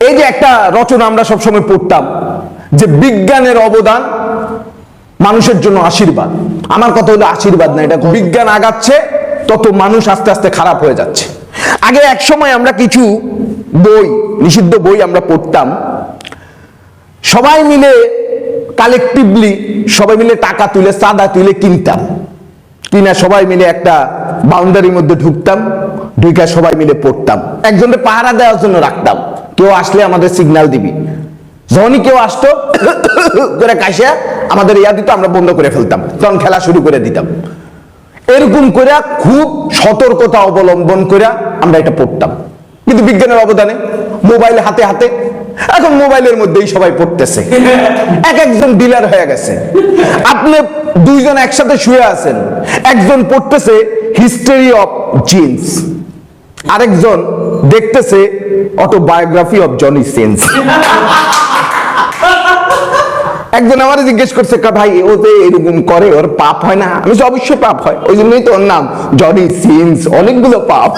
এই যে একটা রচনা আমরা সবসময় পড়তাম যে বিজ্ঞানের অবদান মানুষের জন্য আশীর্বাদ। আমার কথা হলো আশীর্বাদ না, এটা বিজ্ঞান আগাচ্ছে তত মানুষ আস্তে আস্তে খারাপ হয়ে যাচ্ছে। আগে এক সময় আমরা কিছু বই, নিষিদ্ধ বই আমরা পড়তাম, সবাই মিলে কালেকটিভলি সবাই মিলে টাকা তুলে চাঁদা তুলে কিনতাম, কিনা সবাই মিলে একটা বাউন্ডারির মধ্যে ঢুকতাম, ঢুকে সবাই মিলে পড়তাম, একজনকে পাহারা দেওয়ার জন্য রাখতাম, কেউ আসলে আমাদের সিগন্যাল দিবি, যখনই কেউ আসতো করে কাশিয়া আমাদের ইয়া দিত, আমরা বন্ধ করে ফেলতাম, তখন খেলা শুরু করে দিতাম। এরকম করে খুব সতর্কতা অবলম্বন করে আমরা এটা পড়তাম। কিন্তু বিজ্ঞানের অবদানে মোবাইল হাতে হাতে, এখন মোবাইলের মধ্যেই সবাই পড়তেছে, এক একজন ডিলার হয়ে গেছে। আপনি দুইজন একসাথে শুয়ে আছেন, একজন পড়তেছে হিস্টরি অফ জিন্স, আরেকজন দেখতেছে অটোবায়োগ্রাফি অফ জনি সিন্স। একজন আমারে জিজ্ঞেস করছে, ভাই ও যে এরকম করে, ওর পাপ হয় না? আমি তো অবশ্যই পাপ হয়, ওই জন্যই তো ওর নাম জনি সিন্স, অনেকগুলো পাপ।